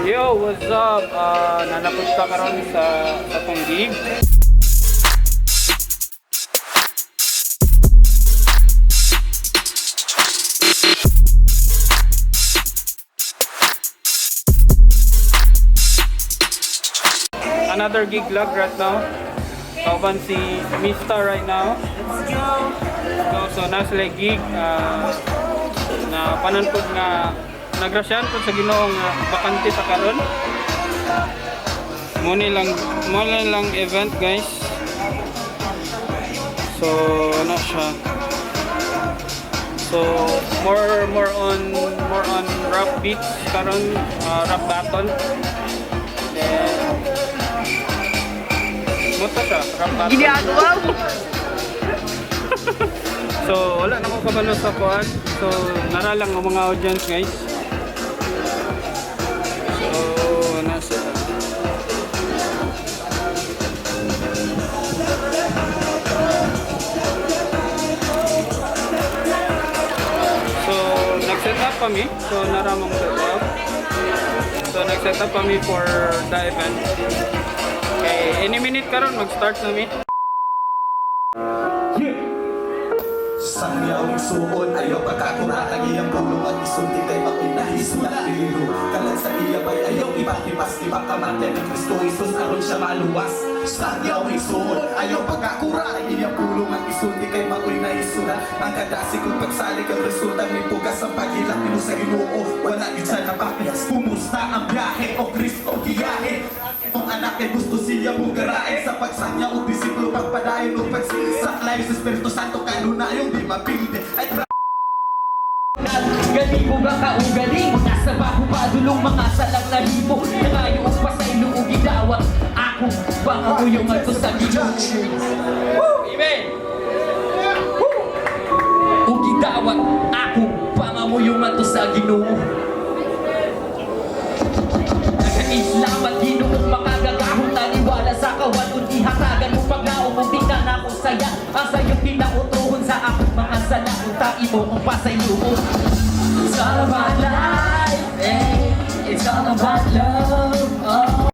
Yo, what's up? Nanapunta karon sa tong gig. Another gig vlog right now. Kauban si Mista right now. Let's go! So nasa gig na pananpod nga nagrasyan po sa Ginoong bakante ta karon. Muna lang event, guys. So ano siya? So more on rap beats karon, rap battle. Then muta siya, rap battle. Ginagawa mo! So wala na ko kabalo sa kuan. So nara lang ang mga audience, guys. So nasa So nag-set up kami. So naramang set up. So nag-set up kami for the event. Okay, any minute karon mag-start nami. Sangyaw ng suon, ayaw pagkakuraan iyang pulong at isunti kay makinahis na piliro. Kalan sa iya ba'y ayaw ibakipas, iba kamatyan ng Kristo Isus aron siya maluwas. Sangyaw ng suon, ayaw pagkakuraan iyang pulong at isunti kay makinahis na. Ang kadasi kong pagsali kang resulta may pugas ang pagilak mo sa Ginoo. Wala yun siya napapiyas, kumusta ang biyahe o Kristo giyahe. Ang anak ay gusto siya bugarain sa pagsanya o disiplo pagpadayon o pagsisaklay sa Espiritu Santo kanunayong di mapilde ay Galing mo ba kaugaling? Nasa baho padulong mga salang na libo. Nangayo o pa sa ilong gidawat. Ako baka mo yung ato sa Ginoo. Amen! O gidawat. Ako baka mo yung ato sa Ginoo. Nag-islam at Ginoo makagagahon taniwala sa kawan kung ihatagan mo paglaong mong di na ako saya. Ang sa'yo'y pinautuhon sa akong mga sala. Kung ta'i mo kung pasaylumo. It's all about life, eh? It's all about love, oh.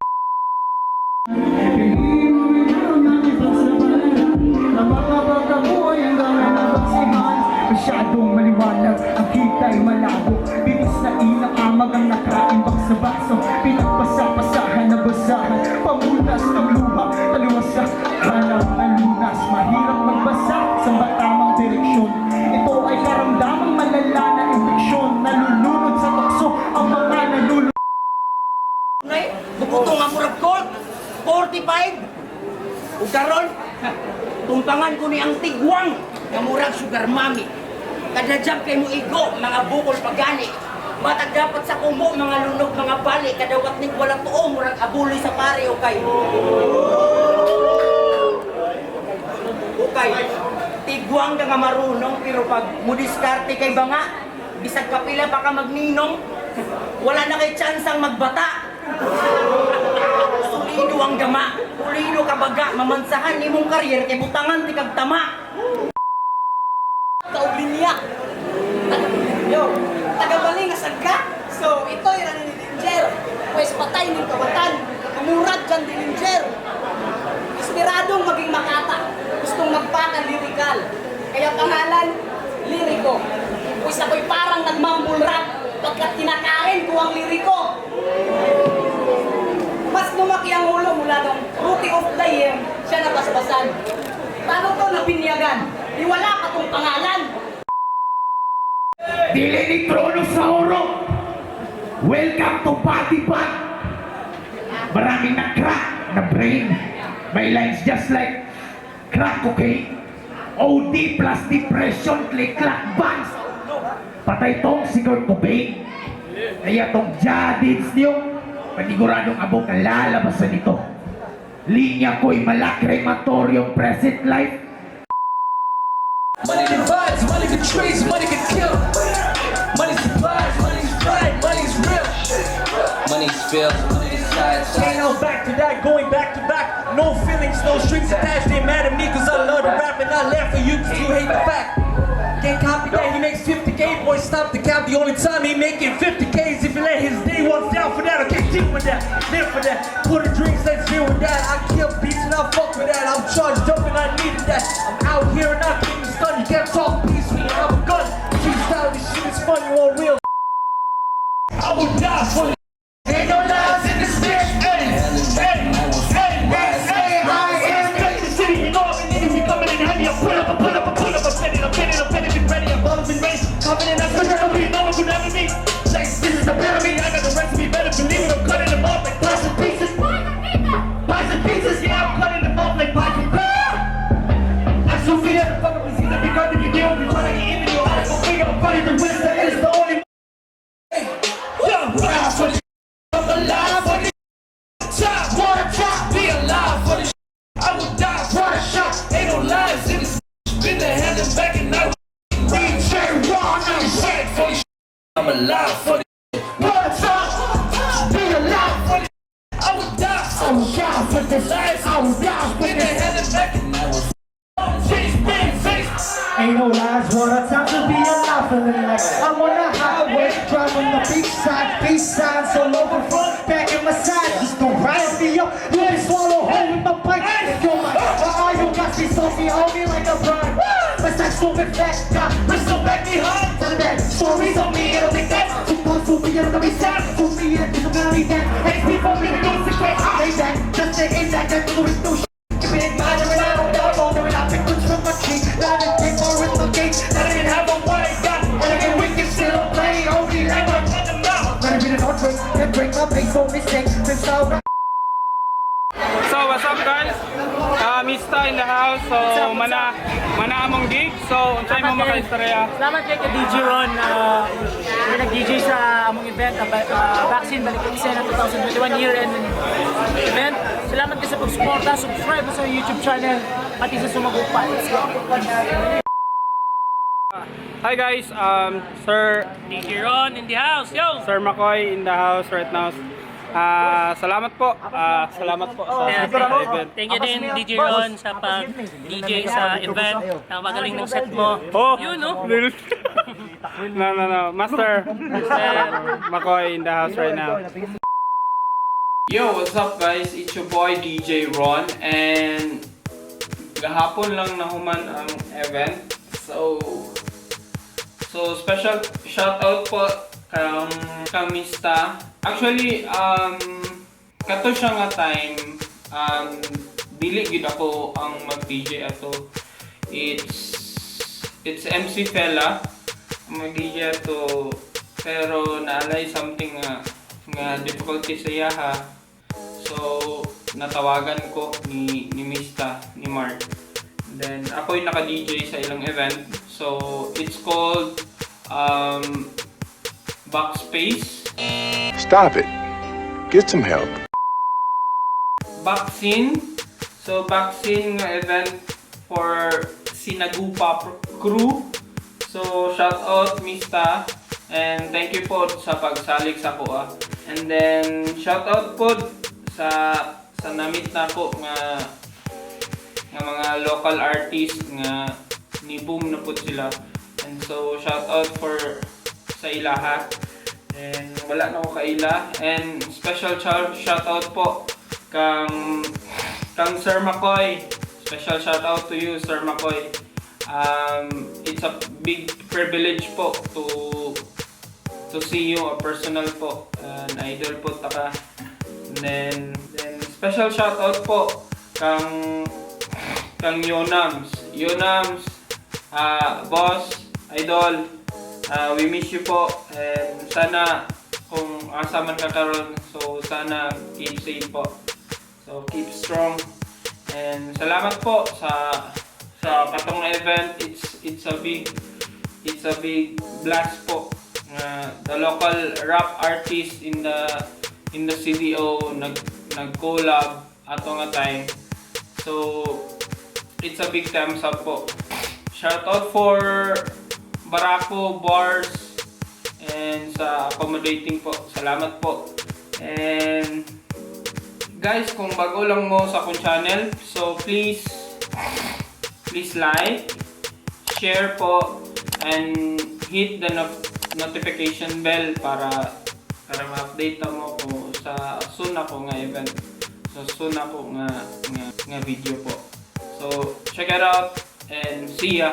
Masyadong maliwanag, ang kita'y malabo. Bilis na ilang amag ang nakaimbak sa baso. Pinagpasa-pasahan na basahan, pamunas ng luha, taliwas sa hanap na lunas. Mahirap magbasa sa matamang direksyon. Ito ay karamdamang malala na infeksyon. Nalulunod sa tukso ang mga nalulunod. Nay, bukutong ang murag court, 45. Ug karon, tumpangan ko ni ang tigwang nga murag sugar mommy. Kada jam kay mo igo, mga bukol pagani. Matag dapat sa kumo, mga lunog, mga bali. Kadawat ning wala tuo, murag abuloy sa pare o kay. Okay, tigwang ka nga marunong, pero pag mudiskarte kay banga, bisag kapila pa ka magninong, wala na kay tsansang magbata. Sulido ang gama, pulido ka baga, mamansahan ni mong karyer, kay butangan ti kag tama. Kaublinya. Yo, tagabaling asad ka? So, ito yung naninilinjer. Pues patay ng kawatan. Amurad dyan dininjer. Inspiradong maging makata. Gustong magpaka lirikal. Kaya pangalan, liriko. Pues ako'y parang nagmambul rap pagkat kinakain ko ang liriko. Mas lumaki ang ulo mula nung Rookie of the Year, siya napaspasan. Paano to nabinyagan? Iwala ka tong pangalan. Dili ni Trono sa oro. Welcome to Body Bag. Maraming na crack na brain. My lines just like crack cocaine. OD plus depression, click-clack bands. Patay tong si Kurt Cobain. Kaya tong jadits niyo, paniguradong abog ang lalabasan nito. Linya ko'y malakrematorium present life. Money divides, money betrays, money can kill. Money supplies, money's right, money's real. Money's filled, money decides. Ain't no back to that, going back to back. No feelings, no strings attached. They mad at me cause I love to rap and I laugh for you cause you hate the fact. Can't copy that, he makes 50K, boy stop the cap. The only time he making 50K is if he let his day ones down for that, okay? deal with that, live for that. Put the drinks, let's deal with that. I kill beats and I fuck with that. I'm charged up and I needed that. I'm out here and I'm getting stunned. You can't talk peace when you have a gun. Freestyle, this shit is funny on real. I will die for it. Ain't no lies in this bitch. Hey, hey, hey, hey, I am the city. You know I'm in it. We coming in handy. I pull up, I pull up, I pull up. I'm ready, been ready. I'm always been ready. Coming in, I'm gonna no one could ever be. Like, this is the pyramid. I got the recipe. Better believe it. I'm cutting them off like pies and pieces. Pies and pieces, yeah, I'm cutting them off like pies and pieces. I'm so free at the fucking season. Because if you deal with me, trying to get into your eyes, go figure out funny. The wisdom is the only. I'm alive for this. Top, wanna top, be alive for this. I would die for a shot. Ain't no lies in this. Been the hand and back and now. DJ Ron, I'm ready for this. I'm alive for this. Wanna top, be alive for this. I would die for this. I would die for this. Been the hand and back and now. Ain't no lies, what a time to be alive, feeling like I'm on the highway, driving the beach side, so over front, back in my side, just don't rise me up, let me swallow whole with my bike, if you're my eye, you got me salty, hold me like a bride, but that stupid fat guy, please don't back me hard, tell that stories on me, it'll make that, supposed to be, it'll be sad, for me, it'll be that, hey, people, me, don't think I hate that, just to hate that, that's the no shit. Big mind, and I don't know, and I pick from my cheek. Now they take more with the gate. Now they didn't have a what I got. And again, we can still play. Only like one cut them out. Gotta be the north break, then break my pace, no mistake. Then so. So what's up guys? Mista in the house. So mana among gig. So unsay mo makaistorya? Salamat kay DJ Ron na nag-DJ sa among event, Vaccine Balik Eksena 2021 year-end event. Salamat kayo sa pag-suporta, subscribe sa YouTube channel, pati sa sumagupa. Let's go! Hi guys, Sir DJ Ron in the house, yo! Sir McCoy in the house right now. Salamat po. Salamat po sa event. Thank you din DJ Ron sa pag-DJ sa event. Magaling ng set mo. Oh, Yun, no? No. Master McCoy in the house right now. Yo, what's up guys? It's your boy DJ Ron and gahapon lang nahuman ang event. So special shout out po kang Mista. Actually, kato siya nga time, dili gid ako ang mag-DJ ato. It's MC Fella ang mag-DJ ato, pero naalay something nga difficulty sa iyaha. So natawagan ko ni Mista, ni Mark. Then ako yung naka-DJ sa ilang event. So it's called Backspace. Stop it. Get some help. Vaccine. So vaccine nga event for Sinagupa crew. So shout out Mista and thank you po sa pagsalig sa kuha. And then shout out po sa namit na ko nga mga local artist nga ni boom na po sila. And so shout out for sa ilaha. And wala na ko kaila. And special shout out po kang Sir McCoy. Special shout out to you, Sir McCoy. It's a big privilege po to see you, a personal po, an idol po taka. And then special shout out po kang Yonams, boss, idol. We miss you po and sana kung asa man ka karon, so sana keep safe po. So keep strong and salamat po sa katong event. It's a big blast po. The local rap artist in the CDO nag-collab ato nga time. So it's a big thumbs up po. Shout out for Barako Bars and sa accommodating po. Salamat po. And guys, kung bago lang mo sa akong channel, so please like, share po, and hit the notification bell para ma-update mo kung sa sa soon ako nga event. So soon ako nga video po. So check it out and see ya.